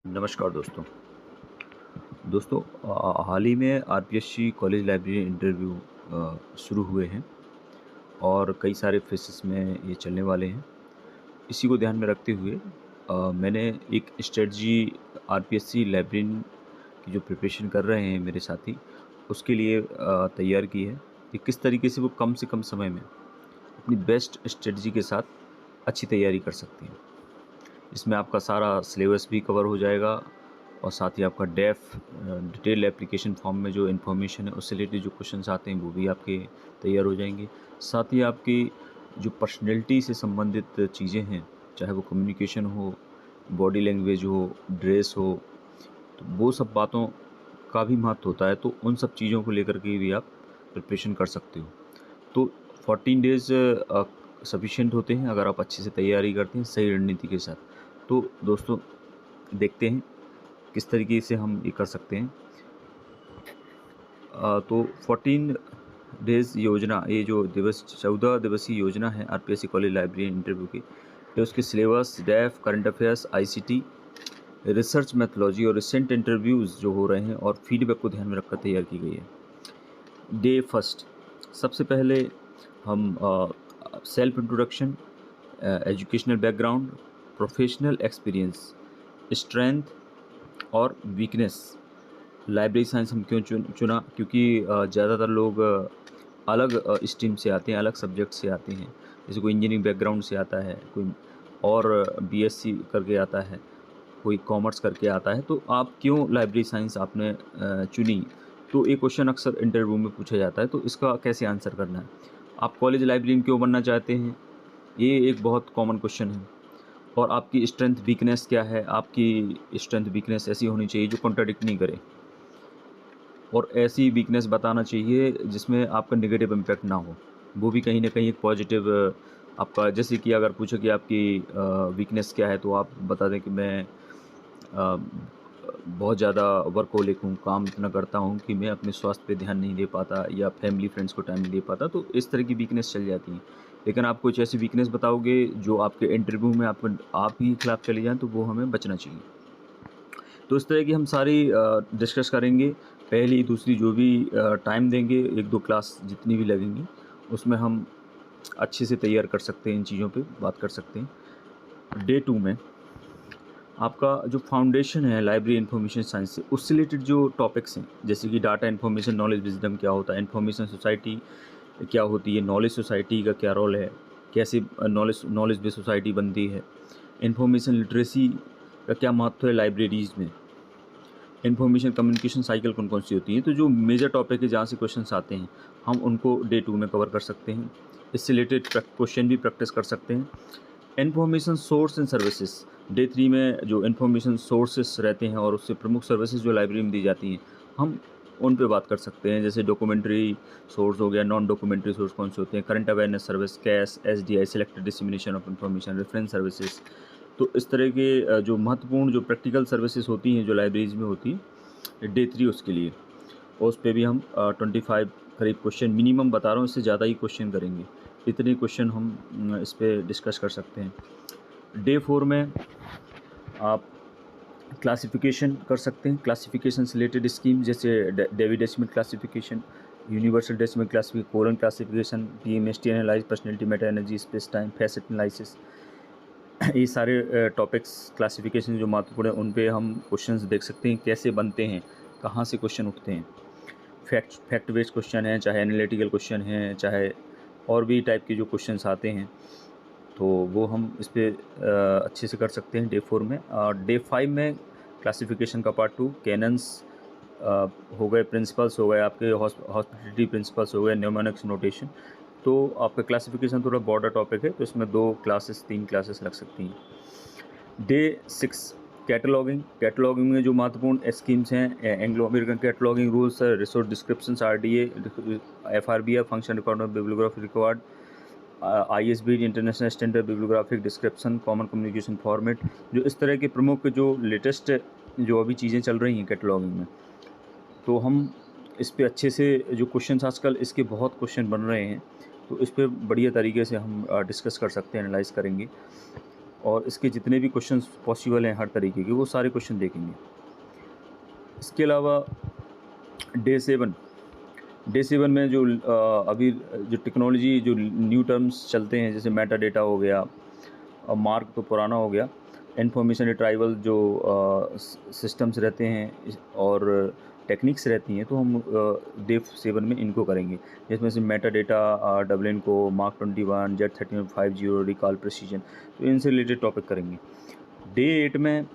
नमस्कार दोस्तों। दोस्तों हाल ही में आरपीएससी कॉलेज लाइब्रेरी इंटरव्यू शुरू हुए हैं और कई सारे फेसेस में ये चलने वाले हैं। इसी को ध्यान में रखते हुए मैंने एक स्ट्रेटजी आरपीएससी लाइब्रेरियन की जो प्रिपरेशन कर रहे हैं मेरे साथी, उसके लिए तैयार की है कि किस तरीके से वो कम से कम समय में अपनी बेस्ट स्ट्रेटजी के साथ अच्छी तैयारी कर सकते हैं। इसमें आपका सारा सिलेबस भी कवर हो जाएगा और साथ ही आपका डिटेल एप्लीकेशन फॉर्म में जो इन्फॉर्मेशन है उससे रिलेटेड जो क्वेश्चंस आते हैं वो भी आपके तैयार हो जाएंगे। साथ ही आपकी जो पर्सनैलिटी से संबंधित चीज़ें हैं, चाहे वो कम्युनिकेशन हो, बॉडी लैंग्वेज हो, ड्रेस हो, तो वो सब बातों का भी महत्व होता है। तो उन सब चीज़ों को लेकर के भी आप प्रिपरेशन कर सकते हो। तो 14 डेज़ सफिशिएंट होते हैं अगर आप अच्छे से तैयारी करते हैं सही रणनीति के साथ। तो दोस्तों देखते हैं किस तरीके से हम ये कर सकते हैं। तो 14 डेज़ योजना, ये जो 14 दिवसीय योजना है आरपीएससी कॉलेज लाइब्रेरी इंटरव्यू की, ये उसके सिलेबस, डेफ, current affairs, ICT, research methodology और रिसेंट इंटरव्यूज़ जो हो रहे हैं और फीडबैक को ध्यान में रखकर तैयार की गई है। डे फर्स्ट, सबसे पहले हम self introduction, educational background, professional experience, strength और वीकनेस। लाइब्रेरी साइंस हम क्यों चुना, क्योंकि ज़्यादातर लोग अलग स्ट्रीम से आते हैं, अलग सब्जेक्ट से आते हैं। जैसे कोई इंजीनियरिंग बैकग्राउंड से आता है, कोई और बीएससी करके आता है, कोई कॉमर्स करके आता है। तो आप क्यों लाइब्रेरी साइंस आपने चुनी? तो ये क्वेश्चन अक्सर इंटरव्यू में पूछा जाता है, तो इसका कैसे आंसर करना है। आप कॉलेज लाइब्रेरियन क्यों बनना चाहते हैं? ये एक बहुत कॉमन क्वेश्चन है। और आपकी स्ट्रेंथ वीकनेस क्या है? आपकी स्ट्रेंथ वीकनेस ऐसी होनी चाहिए जो कॉन्ट्राडिक्ट नहीं करे, और ऐसी वीकनेस बताना चाहिए जिसमें आपका नेगेटिव इम्पैक्ट ना हो। वो भी कहीं न कहीं एक पॉजिटिव आपका, जैसे कि अगर पूछो कि आपकी वीकनेस क्या है, तो आप बता दें कि मैं बहुत ज़्यादा वर्कहोलिक हूँ, काम इतना करता हूँ कि मैं अपने स्वास्थ्य पे ध्यान नहीं दे पाता या फैमिली फ्रेंड्स को टाइम नहीं दे पाता। तो इस तरह की वीकनेस चल जाती है। लेकिन आप कुछ ऐसी वीकनेस बताओगे जो आपके इंटरव्यू में आप ही खिलाफ चली जाएँ, तो वो हमें बचना चाहिए। तो इस तरह की हम सारी डिस्कस करेंगे। पहली, दूसरी जो भी टाइम देंगे, 1-2 क्लास जितनी भी लगेंगी, उसमें हम अच्छे से तैयार कर सकते हैं, इन चीज़ों पे बात कर सकते हैं। डे 2 में आपका जो फाउंडेशन है लाइब्रेरी इन्फॉर्मेशन साइंस से, उससे रिलेटेड जो टॉपिक्स हैं, जैसे कि डाटा इन्फॉर्मेशन, नॉलेज विज़डम क्या होता है, इन्फॉर्मेशन सोसाइटी क्या होती है, नॉलेज सोसाइटी का क्या रोल है, कैसे नॉलेज बेस्ड सोसाइटी बनती है, इन्फॉर्मेशन लिटरेसी का क्या महत्व है लाइब्रेरीज़ में, इन्फॉर्मेशन कम्युनिकेशन साइकिल कौन-कौन सी होती हैं। तो जो मेजर टॉपिक है जहाँ से क्वेश्चंस आते हैं, हम उनको डे 2 में कवर कर सकते हैं। इससे रिलेटेड क्वेश्चन भी प्रैक्टिस कर सकते हैं। Information source and services, day 3 में जो इन्फॉर्मेशन सोर्सेस रहते हैं और उससे प्रमुख सर्विसेज जो लाइब्रेरी में दी जाती हैं, हम उन पे बात कर सकते हैं। जैसे डॉक्यूमेंट्री सोर्स हो गया, नॉन डॉक्यूमेंट्री सोर्स कौन से होते हैं, current awareness service, cash, SDI, selected dissemination of information, reference services. तो इस तरह के जो महत्वपूर्ण जो प्रैक्टिकल सर्विसेज होती हैं जो लाइब्रेरीज में होती हैं, डे 3 उसके लिए, और उस पे भी हम 25 करीब क्वेश्चन मिनिमम बता रहा हूँ, इससे ज़्यादा ही क्वेश्चन करेंगे। इतने क्वेश्चन हम इस पे डिस्कस कर सकते हैं। डे 4 में आप क्लासिफिकेशन कर सकते हैं, क्लासिफिकेशन से रिलेटेड स्कीम, जैसे David decimal classification, universal decimal classification, colon classification, PMST analyse, personality, meta energy, space time, facet analysis. ये सारे टॉपिक्स क्लासिफिकेशन जो महत्वपूर्ण है, उन पे हम क्वेश्चंस देख सकते हैं कैसे बनते हैं, कहाँ से क्वेश्चन उठते हैं। फैक्ट बेस्ड क्वेश्चन हैं, चाहे एनालिटिकल क्वेश्चन हैं, चाहे और भी टाइप के जो क्वेश्चंस आते हैं, तो वो हम इस पे अच्छे से कर सकते हैं डे 4 में। और डे 5 में क्लासिफिकेशन का पार्ट 2, कैनन्स हो गए, प्रिंसिपल्स हो गए, आपके हॉस्पिटलिटी प्रिंसिपल्स हो गए, न्यूमोनिक्स नोटेशन। तो आपका क्लासिफिकेशन थोड़ा बॉर्डर टॉपिक है, तो इसमें 2 क्लासेस 3 क्लासेस लग सकती हैं। Day 6, cataloguing. कैटलॉगिंग में जो महत्वपूर्ण स्कीम्स हैं, Anglo American cataloguing rules, resource descriptions, RDA, FRBI, function record of bibliography required, ISB, international standard bibliographic description, common communication format. जो इस तरह के प्रमुख जो लेटेस्ट जो अभी चीज़ें चल रही हैं कैटलॉगिंग में, तो हम इस पे अच्छे से, जो क्वेश्चंस आजकल इसके बहुत क्वेश्चन बन रहे हैं, तो इस पे बढ़िया तरीके से हम डिस्कस कर सकते हैं, एनालाइज करेंगे। और इसके जितने भी क्वेश्चंस पॉसिबल हैं हर तरीके के, वो सारे क्वेश्चन देखेंगे। इसके अलावा डे 7 डे 7 में जो अभी जो टेक्नोलॉजी जो न्यू टर्म्स चलते हैं, जैसे मेटा डेटा हो गया, मार्क तो पुराना हो गया, इन्फॉर्मेशन रिट्राइवल जो सिस्टम्स रहते हैं और टेक्निक्स रहती हैं, तो हम डे 7 में इनको करेंगे, जिसमें से मेटा डेटा, डबलिन को, मार्क 21, Z3150, रिकॉल प्रिसीजन, तो इनसे रिलेटेड टॉपिक करेंगे। डे 8 में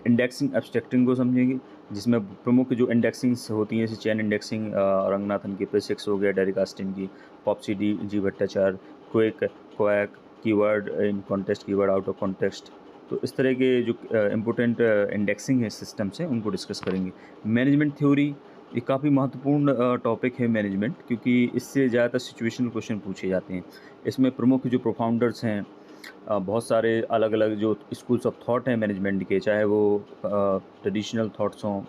इंडेक्सिंग एब्स्ट्रैक्टिंग को समझेंगे, जिसमें प्रमुख जो इंडेक्सिंग्स होती हैं, जैसे चेन इंडेक्सिंग, रंगनाथन की, प्रिसिक्स हो गया, डेरिक ऑस्टिन की, पॉप्सी जी भट्टाचार्य, क्वैक, keyword in context, keyword out of context, तो इस तरह के जो इम्पोर्टेंट इंडेक्सिंग है सिस्टम्स हैं, उनको डिस्कस करेंगे। मैनेजमेंट थ्योरी, ये काफ़ी महत्वपूर्ण टॉपिक है मैनेजमेंट, क्योंकि इससे ज़्यादातर सिचुएशनल क्वेश्चन पूछे जाते हैं। इसमें प्रमुख जो प्रोफाउंडर्स हैं, बहुत सारे अलग अलग जो स्कूल्स ऑफ थॉट हैं मैनेजमेंट के, चाहे वो ट्रेडिशनल थॉट्स हों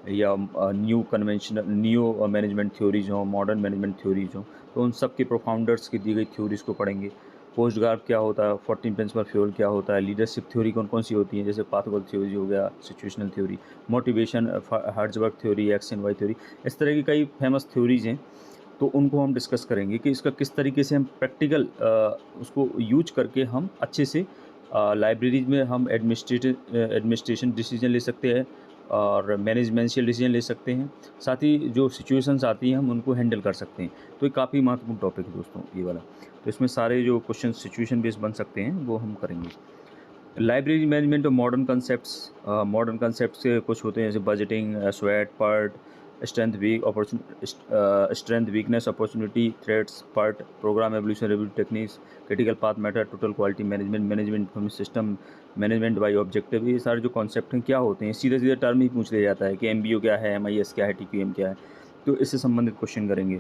या न्यू मैनेजमेंट थ्योरीज हों, मॉडर्न मैनेजमेंट थ्योरीज हों, तो उन सब के प्रोफाउंडर्स की दी गई थ्योरीज़ को पढ़ेंगे। पोस्ट ग्राफ क्या होता है, 14 प्रिंसिपल फ्यूल क्या होता है, लीडरशिप थ्योरी कौन कौन सी होती है, जैसे पाथवर्क थ्योरी हो गया, situational theory, motivation, Herzberg theory, X and Y theory, इस तरह की कई फेमस थ्योरीज हैं। तो उनको हम डिस्कस करेंगे कि इसका किस तरीके से हम प्रैक्टिकल उसको यूज करके हम अच्छे से लाइब्रेरीज में हम एडमिनिस्ट्रेशन डिसीजन ले सकते हैं और मैनेजमेंशियल डिसीजन ले सकते हैं, साथ ही जो सिचुएशंस आती हैं हम उनको हैंडल कर सकते हैं। तो ये काफ़ी महत्वपूर्ण टॉपिक है दोस्तों ये वाला। तो इसमें सारे जो क्वेश्चन सिचुएशन बेस्ड बन सकते हैं वो हम करेंगे। लाइब्रेरी मैनेजमेंट और मॉडर्न कंसेप्ट्स के कुछ होते हैं, जैसे बजटिंग, स्वेट, PERT, strength weakness, opportunity, threats, PERT, programme evolution review techniques, critical path method, total quality management information system, management by objective, ये सारे जो कॉन्सेप्ट हैं क्या होते हैं, सीधे सीधे टर्म ही पूछ लिया जाता है कि MBO क्या है, MIS क्या है, TQM क्या है, तो इससे संबंधित क्वेश्चन करेंगे।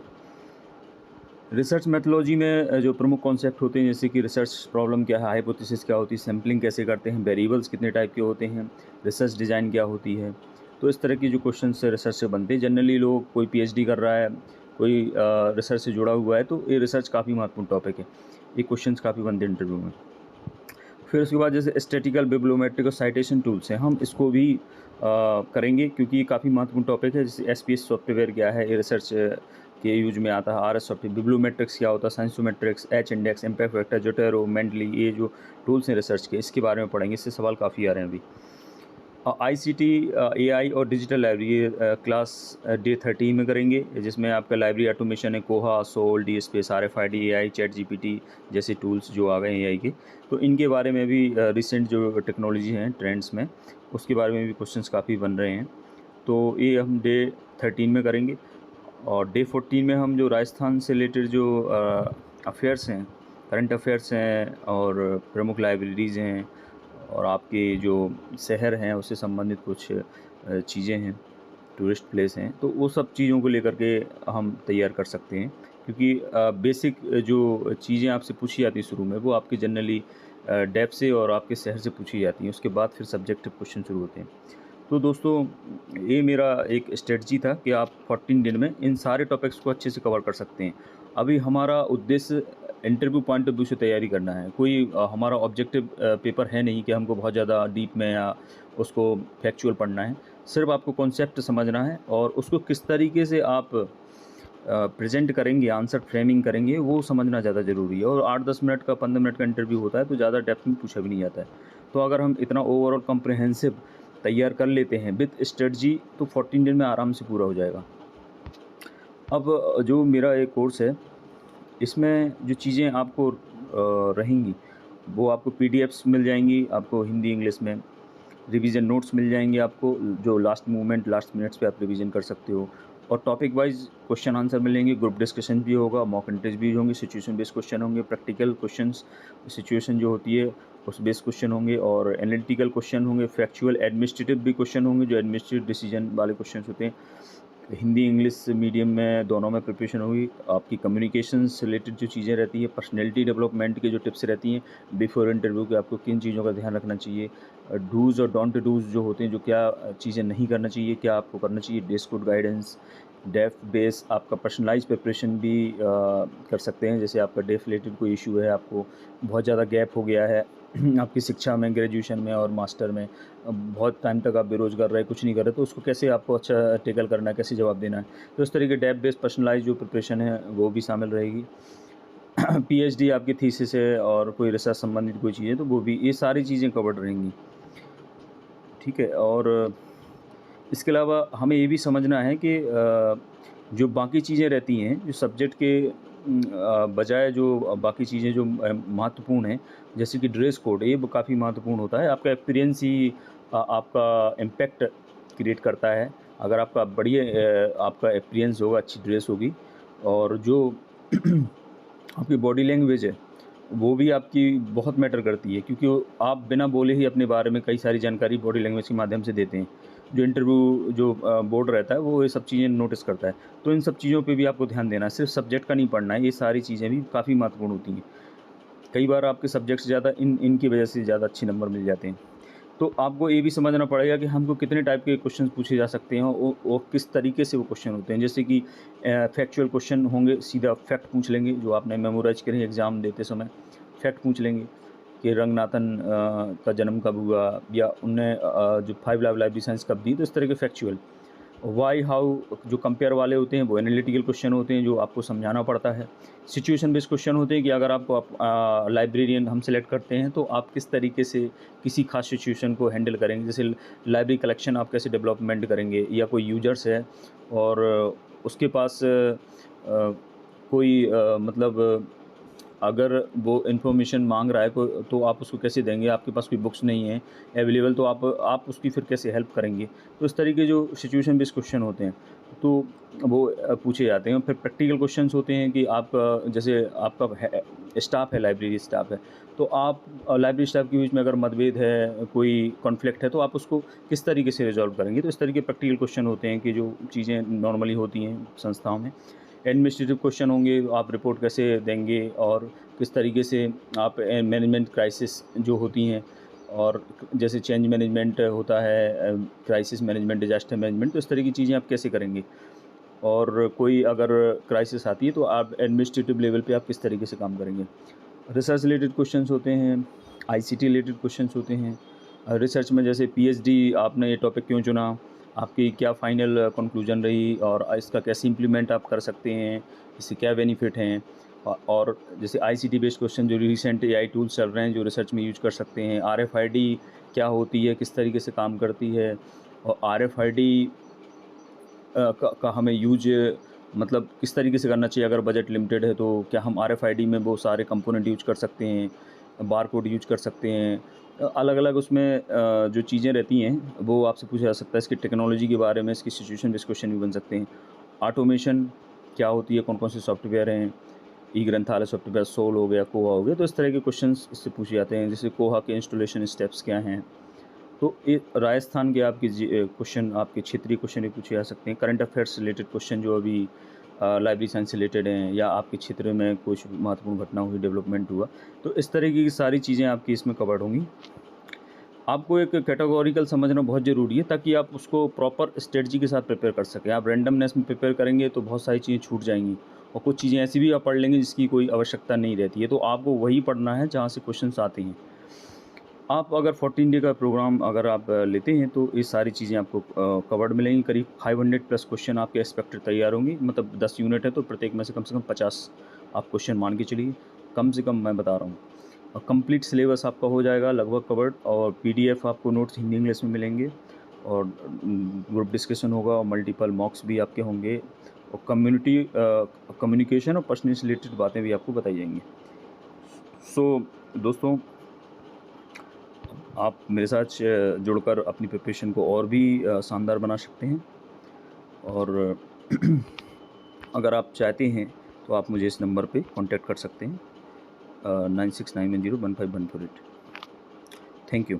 रिसर्च मेथोलॉजी में जो प्रमुख कॉन्सेप्ट होते हैं, जैसे कि रिसर्च प्रॉब्लम क्या है, हाइपोथेसिस क्या होती है, सैम्पलिंग कैसे करते हैं, वेरिएबल्स कितने टाइप के होते हैं, रिसर्च डिज़ाइन क्या होती है, तो इस तरह की जो क्वेश्चन से रिसर्च से बनते हैं। जनरली लोग, कोई PhD कर रहा है, कोई रिसर्च से जुड़ा हुआ है, तो ये रिसर्च काफ़ी महत्वपूर्ण टॉपिक है, ये क्वेश्चन काफ़ी बनते हैं इंटरव्यू में। फिर उसके बाद जैसे स्टैटिकल, बिब्लियोमेट्रिक और साइटेशन टूल्स हैं, हम इसको भी करेंगे, क्योंकि ये काफ़ी महत्वपूर्ण टॉपिक है। जैसे SPS सॉफ्टवेयर क्या है, ये रिसर्च के यूज में आता है। RS सॉफ्टवेयर, बिब्लियोमेट्रिक्स क्या होता है, साइंसोमेट्रिक्स, H index, impact factor, Zotero, Mendeley, ये जो टूल्स हैं रिसर्च के, इसके बारे में पढ़ेंगे, इससे सवाल काफ़ी आ रहे हैं अभी। ICT, AI और डिजिटल लाइब्रेरी क्लास डे 13 में करेंगे, जिसमें आपका लाइब्रेरी ऑटोमेशन है, Koha, SOUL, DSpace, RFID, AI, ChatGPT जैसे टूल्स जो आ गए हैं AI के, तो इनके बारे में भी रिसेंट जो टेक्नोलॉजी हैं ट्रेंड्स में, उसके बारे में भी क्वेश्चंस काफ़ी बन रहे हैं, तो ये हम डे 13 में करेंगे। और डे 14 में हम जो राजस्थान से रिलेटेड जो अफेयर्स हैं, करंट अफेयर्स हैं और प्रमुख लाइब्रेरीज़ हैं और आपके जो शहर हैं उससे संबंधित कुछ चीज़ें हैं, टूरिस्ट प्लेस हैं, तो वो सब चीज़ों को लेकर के हम तैयार कर सकते हैं, क्योंकि बेसिक जो चीज़ें आपसे पूछी जाती हैं शुरू में, वो आपके जनरली डेप्थ से और आपके शहर से पूछी जाती हैं, उसके बाद फिर सब्जेक्टिव क्वेश्चन शुरू होते हैं। तो दोस्तों, ये मेरा एक स्ट्रेटजी था कि आप 14 दिन में इन सारे टॉपिक्स को अच्छे से कवर कर सकते हैं। अभी हमारा उद्देश्य इंटरव्यू पॉइंट ऑफ व्यू से तैयारी करना है, कोई हमारा ऑब्जेक्टिव पेपर है नहीं कि हमको बहुत ज़्यादा डीप में या उसको फैक्चुअल पढ़ना है। सिर्फ आपको कॉन्सेप्ट समझना है और उसको किस तरीके से आप प्रेजेंट करेंगे, आंसर फ्रेमिंग करेंगे, वो समझना ज़्यादा ज़रूरी है। और 8-10 मिनट का, 15 मिनट का इंटरव्यू होता है, तो ज़्यादा डेप्थ में पूछा भी नहीं जाता है। तो अगर हम इतना ओवरऑल कॉम्प्रिहेंसिव तैयार कर लेते हैं विथ स्ट्रेटजी, तो 14 दिन में आराम से पूरा हो जाएगा। अब जो मेरा एक कोर्स है, इसमें जो चीज़ें आपको रहेंगी, वो आपको PDFs मिल जाएंगी, आपको हिंदी इंग्लिश में रिवीजन नोट्स मिल जाएंगे आपको, जो लास्ट मिनट्स पे आप रिवीजन कर सकते हो, और टॉपिक वाइज क्वेश्चन आंसर मिलेंगे, ग्रुप डिस्कशन भी होगा, मॉक इंटरेस्ट भी होंगे, सिचुएशन बेस्ड क्वेश्चन होंगे, प्रैक्टिकल क्वेश्चंस, सिचुएशन जो होती है उस बेस्ड क्वेश्चन होंगे, और एनालिटिकल क्वेश्चन होंगे, फैक्चुअल एडमिनिस्ट्रेटिव भी क्वेश्चन होंगे, जो एडमिनिस्ट्रेटिव डिसीजन वाले क्वेश्चन होते हैं। हिंदी इंग्लिश मीडियम में दोनों में प्रिपरेशन होगी। आपकी कम्युनिकेशन से रिलेटेड जो चीज़ें रहती है, पर्सनैलिटी डेवलपमेंट की जो टिप्स रहती हैं बिफोर इंटरव्यू के, आपको किन चीज़ों का ध्यान रखना चाहिए, डूज़ और डोंट डूज़ जो होते हैं, जो क्या चीज़ें नहीं करना चाहिए, क्या आपको करना चाहिए, dress code guidance, DAF base आपका पर्सनलाइज प्रिपरेशन भी कर सकते हैं। जैसे आपका डेफ रिलेटेड कोई इशू है, आपको बहुत ज़्यादा गैप हो गया है आपकी शिक्षा में, ग्रेजुएशन में और मास्टर में बहुत टाइम तक आप बेरोज़गार रहे, कुछ नहीं कर रहे, तो उसको कैसे आपको अच्छा टैकल करना है, कैसे जवाब देना है। तो इस तरीके डेप्थ बेस्ड पर्सनलाइज़ जो प्रिपरेशन है वो भी शामिल रहेगी। पीएचडी आपकी थीसिस है और कोई रिसर्च संबंधित कोई चीज़ है तो वो भी, ये सारी चीज़ें कवर्ड रहेंगी। ठीक है, और इसके अलावा हमें ये भी समझना है कि जो बाकी चीज़ें रहती हैं, जो सब्जेक्ट के बजाय जो बाकी चीज़ें जो महत्वपूर्ण हैं, जैसे कि ड्रेस कोड, ये काफ़ी महत्वपूर्ण होता है। आपका एक्सपीरियंस ही आपका इम्पैक्ट क्रिएट करता है। अगर आपका बढ़िया आपका एक्सपीरियंस होगा, अच्छी ड्रेस होगी, और जो आपकी बॉडी लैंग्वेज है, वो भी आपकी बहुत मैटर करती है, क्योंकि आप बिना बोले ही अपने बारे में कई सारी जानकारी बॉडी लैंग्वेज के माध्यम से देते हैं। जो इंटरव्यू जो बोर्ड रहता है वो ये सब चीज़ें नोटिस करता है। तो इन सब चीज़ों पे भी आपको ध्यान देना है, सिर्फ सब्जेक्ट का नहीं पढ़ना है, ये सारी चीज़ें भी काफ़ी महत्वपूर्ण होती हैं। कई बार आपके सब्जेक्ट से ज़्यादा इनकी वजह से ज़्यादा अच्छे नंबर मिल जाते हैं। तो आपको ये भी समझना पड़ेगा कि हमको कितने टाइप के क्वेश्चन पूछे जा सकते हैं, और किस तरीके से वो क्वेश्चन होते हैं। जैसे कि फैक्चुअल क्वेश्चन होंगे, सीधा फैक्ट पूछ लेंगे, जो आपने मेमोराइज करें एग्ज़ाम देते समय, फैक्ट पूछ लेंगे कि रंगनाथन का जन्म कब हुआ, या उनने जो 5 लाइव लाइब्रेरी साइंस कब दी, तो इस तरह के फैक्चुअल। व्हाई, हाउ जो कंपेयर वाले होते हैं वो एनालिटिकल क्वेश्चन होते हैं, जो आपको समझाना पड़ता है। सिचुएशन बेस्ड क्वेश्चन होते हैं कि अगर आपको लाइब्रेरियन हम सेलेक्ट करते हैं तो आप किस तरीके से किसी खास सिचुएशन को हैंडल करेंगे। जैसे लाइब्रेरी कलेक्शन आप कैसे डेवलपमेंट करेंगे, या कोई यूजर्स है और उसके पास कोई मतलब अगर वो इन्फॉर्मेशन मांग रहा है तो आप उसको कैसे देंगे, आपके पास कोई बुक्स नहीं है अवेलेबल, तो आप उसकी फिर कैसे हेल्प करेंगे। तो इस तरीके जो सिचुएशन बेस्ड क्वेश्चन होते हैं तो वो पूछे जाते हैं। फिर प्रैक्टिकल क्वेश्चंस होते हैं कि आप जैसे आपका स्टाफ है, लाइब्रेरी स्टाफ है, तो आप लाइब्रेरी स्टाफ के बीच में अगर मतभेद है, कोई कॉन्फ्लिक्ट है, तो आप उसको किस तरीके से रिजॉल्व करेंगे। तो इस तरीके प्रैक्टिकल क्वेश्चन होते हैं कि जो चीज़ें नॉर्मली होती हैं संस्थाओं में। एडमिनिस्ट्रेटिव क्वेश्चन होंगे, आप रिपोर्ट कैसे देंगे और किस तरीके से आप मैनेजमेंट क्राइसिस जो होती हैं, और जैसे चेंज मैनेजमेंट होता है, क्राइसिस मैनेजमेंट, डिजास्टर मैनेजमेंट, तो इस तरह की चीज़ें आप कैसे करेंगे। और कोई अगर क्राइसिस आती है तो आप एडमिनिस्ट्रेटिव लेवल पे आप किस तरीके से काम करेंगे। रिसर्च रिलेटेड क्वेश्चंस होते हैं, आईसीटी रिलेटेड क्वेश्चंस होते हैं। रिसर्च में जैसे पीएचडी आपने ये टॉपिक क्यों चुना, आपकी क्या फाइनल कंक्लूजन रही, और इसका कैसे इम्प्लीमेंट आप कर सकते हैं, इससे क्या बेनिफिट हैं। और जैसे आईसीटी बेस्ड क्वेश्चन जो रिसेंट एआई टूल्स चल रहे हैं जो रिसर्च में यूज कर सकते हैं। आरएफआईडी क्या होती है, किस तरीके से काम करती है, और आरएफआईडी का हमें यूज मतलब किस तरीके से करना चाहिए। अगर बजट लिमिटेड है तो क्या हम आरएफआईडी में वो सारे कंपोनेंट यूज कर सकते हैं, बारकोड यूज कर सकते हैं। अलग-अलग उसमें जो चीज़ें रहती हैं वो आपसे पूछा जा सकता है। इसकी टेक्नोलॉजी के बारे में, इसकी सिचुएशन बेस्ड क्वेश्चन भी बन सकते हैं। ऑटोमेशन क्या होती है, कौन-कौन से सॉफ्टवेयर हैं, ई ग्रंथालय सॉफ्टवेयर, सोल हो गया, कोहा हो गया, तो इस तरह के क्वेश्चंस इससे पूछे जाते हैं। जैसे कोहा के इंस्टॉलेशन स्टेप्स क्या हैं। तो ये राजस्थान के आपके क्वेश्चन, आपके क्षेत्रीय क्वेश्चन भी पूछे जा सकते हैं। करंट अफेयर्स रिलेटेड क्वेश्चन जो अभी लाइब्रेरी साइंस से रिलेटेड हैं, या आपके क्षेत्र में कुछ महत्वपूर्ण घटना हुई, डेवलपमेंट हुआ, तो इस तरह की सारी चीज़ें आपकी इसमें कवर्ड होंगी। आपको एक कैटेगोरिकल समझना बहुत ज़रूरी है, ताकि आप उसको प्रॉपर स्ट्रेटजी के साथ प्रिपेयर कर सकें। आप रैंडमनेस में प्रिपेयर करेंगे तो बहुत सारी चीज़ें छूट जाएंगी, और कुछ चीज़ें ऐसी भी आप पढ़ लेंगे जिसकी कोई आवश्यकता नहीं रहती है। तो आपको वही पढ़ना है जहाँ से क्वेश्चंस आते हैं। आप अगर 14 डे का प्रोग्राम अगर आप लेते हैं तो ये सारी चीज़ें आपको कवर्ड मिलेंगी। करीब 500 प्लस क्वेश्चन आपके एक्सपेक्टेड तैयार होंगी। मतलब 10 यूनिट है तो प्रत्येक में से कम 50 आप क्वेश्चन मान के चलिए, कम से कम मैं बता रहा हूँ। और कंप्लीट सिलेबस आपका हो जाएगा लगभग कवर्ड, और पीडीएफ आपको नोट्स हिंदी इंग्लिश में मिलेंगे, और ग्रुप डिस्कशन होगा, और मल्टीपल मॉक्स भी आपके होंगे, और कम्युनिकेशन और पर्सनल से रिलेटेड बातें भी आपको बताई जाएंगी। सो दोस्तों, आप मेरे साथ जुड़कर अपनी प्रिपरेशन को और भी शानदार बना सकते हैं। और अगर आप चाहते हैं तो आप मुझे इस नंबर पे कांटेक्ट कर सकते हैं, 9691015148। Thank you.